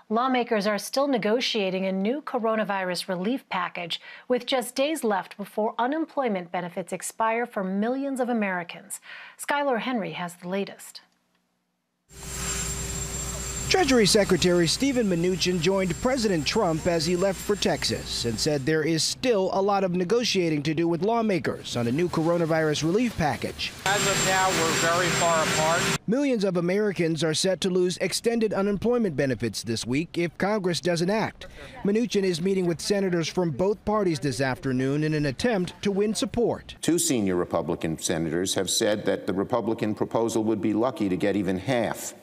Lawmakers are still negotiating a new coronavirus relief package with just days left before unemployment benefits expire for millions of Americans. Skyler Henry has the latest. Treasury Secretary Steven Mnuchin joined President Trump as he left for Texas and said there is still a lot of negotiating to do with lawmakers on a new coronavirus relief package. As of now, we're very far apart. Millions of Americans are set to lose extended unemployment benefits this week if Congress doesn't act. Mnuchin is meeting with senators from both parties this afternoon in an attempt to win support. Two senior Republican senators have said that the Republican proposal would be lucky to get even half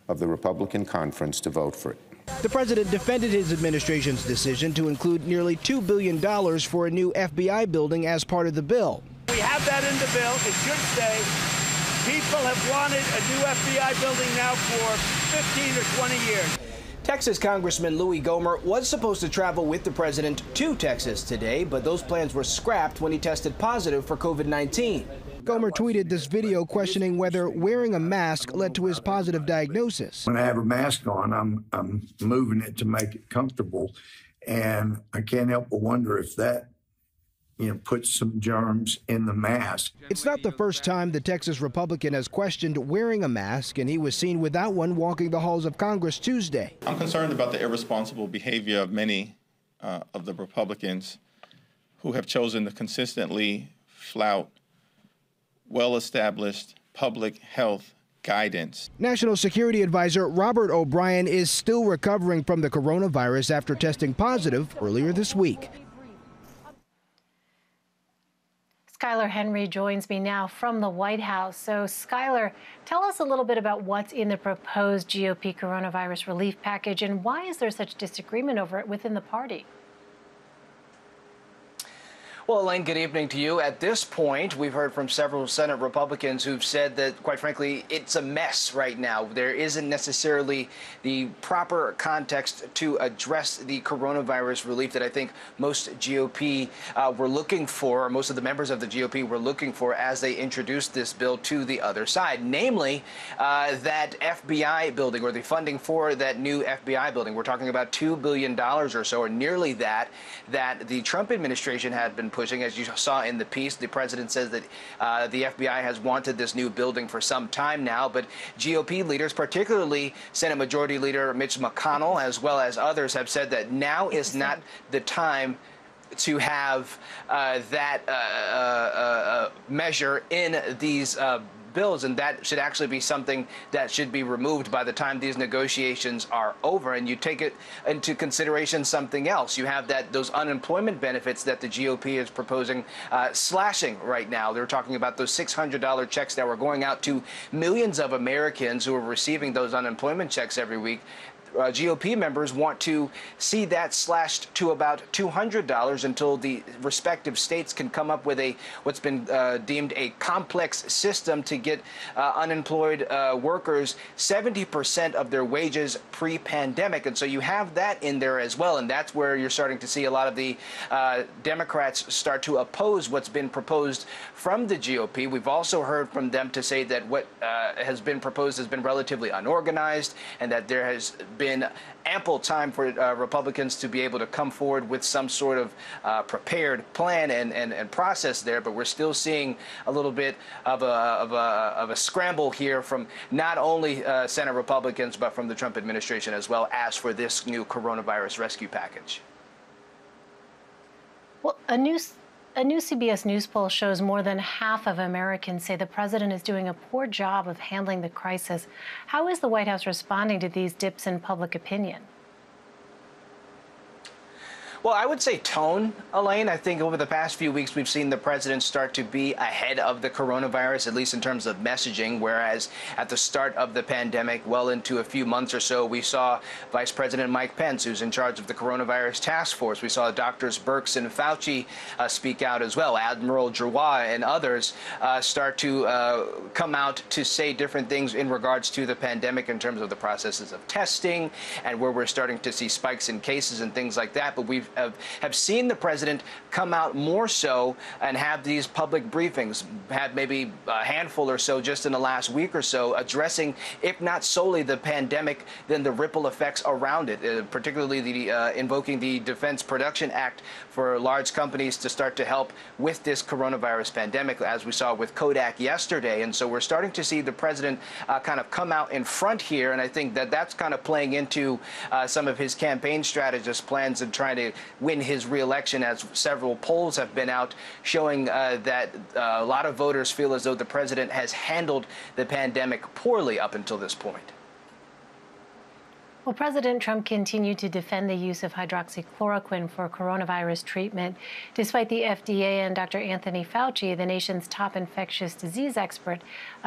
of the Republican conference to vote for it. The president defended his administration's decision to include nearly $2 billion for a new FBI building as part of the bill. We have that in the bill. It should stay. People have wanted a new FBI building now for 15 or 20 years. Texas Congressman Louis Gohmert was supposed to travel with the president to Texas today, but those plans were scrapped when he tested positive for COVID-19. Gohmert tweeted this video questioning whether wearing a mask led to his positive diagnosis. When I have a mask on, I'm moving it to make it comfortable, and I can't help but wonder if that, puts some germs in the mask. It's not the first time the Texas Republican has questioned wearing a mask, and he was seen without one walking the halls of Congress Tuesday. I'm concerned about the irresponsible behavior of many of the Republicans who have chosen to consistently flout well-established public health guidance. National Security Advisor Robert O'Brien is still recovering from the coronavirus after testing positive earlier this week. Skyler Henry joins me now from the White House. So, Skyler, tell us a little bit about what's in the proposed GOP coronavirus relief package and why is there such disagreement over it within the party? Well, Elaine, good evening to you. At this point, we've heard from several Senate Republicans who've said that, quite frankly, it's a mess right now. There isn't necessarily the proper context to address the coronavirus relief that I think most GOP were looking for, or most of the members of the GOP were looking for as they introduced this bill to the other side, namely that FBI building or the funding for that new FBI building. We're talking about $2 billion or so, or nearly that the Trump administration had been pushing. As you saw in the piece, the president says that the FBI has wanted this new building for some time now, but GOP leaders, particularly Senate Majority Leader Mitch McConnell, as well as others, have said that now is not the time to have that measure in these bills, and that should actually be something that should be removed by the time these negotiations are over. And you take it into consideration something else. You have those unemployment benefits that the GOP is proposing slashing right now. They're talking about those $600 checks that were going out to millions of Americans who are receiving those unemployment checks every week. GOP members want to see that slashed to about $200 until the respective states can come up with what's been deemed a complex system to get unemployed workers 70% of their wages pre-pandemic. And so you have that in there as well. And that's where you're starting to see a lot of the Democrats start to oppose what's been proposed from the GOP. We've also heard from them to say that what has been proposed has been relatively unorganized and that there has been ample time for Republicans to be able to come forward with some sort of prepared plan and process there. But we're still seeing a little bit of a scramble here from not only Senate Republicans, but from the Trump administration as well as for this new coronavirus rescue package. Well, a new CBS News poll shows more than half of Americans say the president is doing a poor job of handling the crisis. How is the White House responding to these dips in public opinion? Well, I would say tone, Elaine. I think over the past few weeks, we've seen the president start to be ahead of the coronavirus, at least in terms of messaging, whereas at the start of the pandemic, well into a few months or so, we saw Vice President Mike Pence, who's in charge of the coronavirus task force. We saw Drs. Birx and Fauci speak out as well. Admiral Giroir and others start to come out to say different things in regards to the pandemic in terms of the processes of testing and where we're starting to see spikes in cases and things like that. But we've have seen the president come out more so and have these public briefings, had maybe a handful or so just in the last week or so, addressing, if not solely the pandemic, then the ripple effects around it, particularly the invoking the Defense Production Act for large companies to start to help with this coronavirus pandemic, as we saw with Kodak yesterday. And so we're starting to see the president kind of come out in front here, and I think that that's kind of playing into some of his campaign strategist plans in trying to win his reelection, as several polls have been out showing that a lot of voters feel as though the president has handled the pandemic poorly up until this point. Well, President Trump continued to defend the use of hydroxychloroquine for coronavirus treatment, despite the FDA and Dr. Anthony Fauci, the nation's top infectious disease expert,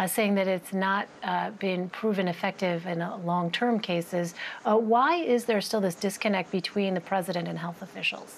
saying that it's not been proven effective in long-term cases. Why is there still this disconnect between the president and health officials?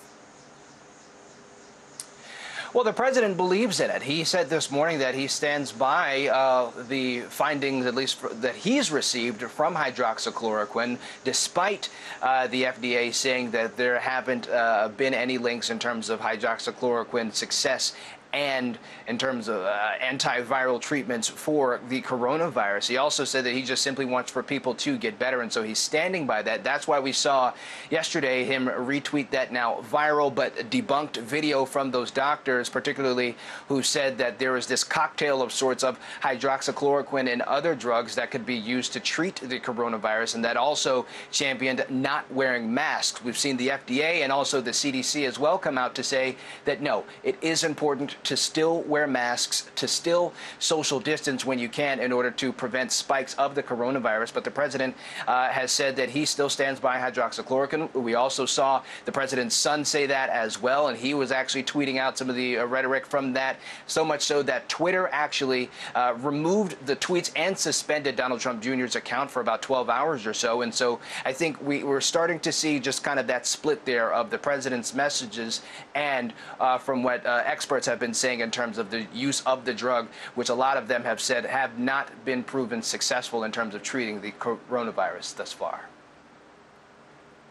Well, the president believes in it. He said this morning that he stands by the findings, at least that he's received from hydroxychloroquine, despite the FDA saying that there haven't been any links in terms of hydroxychloroquine success and in terms of antiviral treatments for the coronavirus. He also said that he just simply wants for people to get better, and so he's standing by that. That's why we saw yesterday him retweet that now viral but debunked video from those doctors, particularly who said that there is this cocktail of sorts of hydroxychloroquine and other drugs that could be used to treat the coronavirus, and that also championed not wearing masks. We've seen the FDA and also the CDC as well come out to say that no, it is important to still wear masks, to still social distance when you can in order to prevent spikes of the coronavirus. But the president has said that he still stands by hydroxychloroquine. We also saw the president's son say that as well, and he was actually tweeting out some of the rhetoric from that, so much so that Twitter actually removed the tweets and suspended Donald Trump Jr.'s account for about 12 hours or so. And so I think we're starting to see just kind of that split there of the president's messages and from what experts have been saying in terms of the use of the drug, which a lot of them have said have not been proven successful in terms of treating the coronavirus thus far.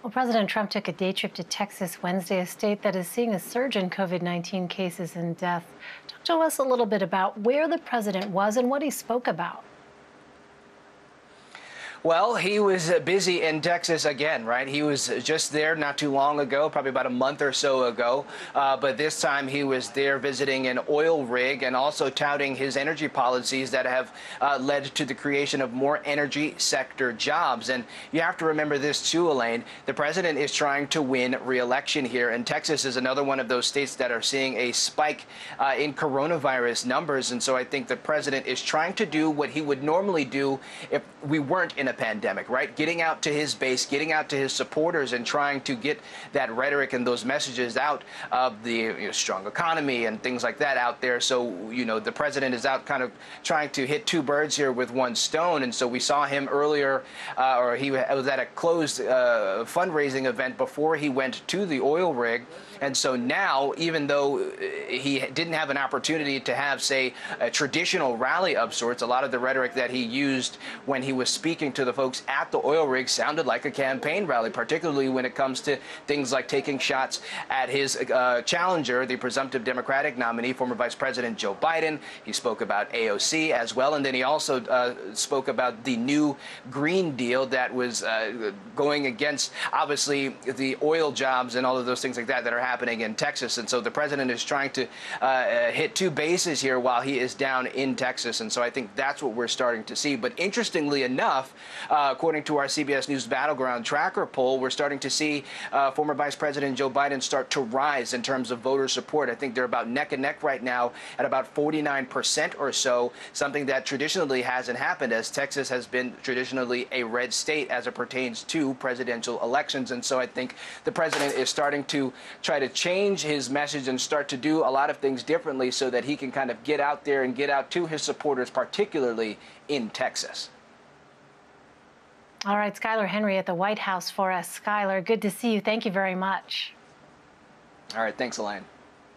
Well, President Trump took a day trip to Texas Wednesday, a state that is seeing a surge in COVID-19 cases and death. Talk to us a little bit about where the president was and what he spoke about. Well, he was busy in Texas again, right? He was just there not too long ago, probably about a month or so ago. But this time he was there visiting an oil rig and also touting his energy policies that have led to the creation of more energy sector jobs. And you have to remember this too, Elaine. The president is trying to win re-election here. And Texas is another one of those states that are seeing a spike in coronavirus numbers. And so I think the president is trying to do what he would normally do if we weren't in a pandemic, right? Getting out to his base, getting out to his supporters and trying to get that rhetoric and those messages out of the strong economy and things like that out there. So, the president is out kind of trying to hit two birds here with one stone. And so we saw him earlier, or he was at a closed fundraising event before he went to the oil rig. And so now, even though he didn't have an opportunity to have, say, a traditional rally of sorts, a lot of the rhetoric that he used when he was speaking to the folks at the oil rig sounded like a campaign rally, particularly when it comes to things like taking shots at his challenger, the presumptive Democratic nominee, former Vice President Joe Biden. He spoke about AOC as well. And then he also spoke about the new Green Deal that was going against, obviously, the oil jobs and all of those things like that that are happening in Texas. And so the president is trying to hit two bases here while he is down in Texas. And so I think that's what we're starting to see. But interestingly enough, according to our CBS News Battleground Tracker poll, we're starting to see former Vice President Joe Biden start to rise in terms of voter support. I think they're about neck and neck right now at about 49% or so, something that traditionally hasn't happened, as Texas has been traditionally a red state as it pertains to presidential elections. And so I think the president is starting to try to change his message and start to do a lot of things differently so that he can kind of get out there and get out to his supporters, particularly in Texas. All right, Skyler Henry at the White House for us. Skyler, good to see you. Thank you very much. All right, thanks, Elaine.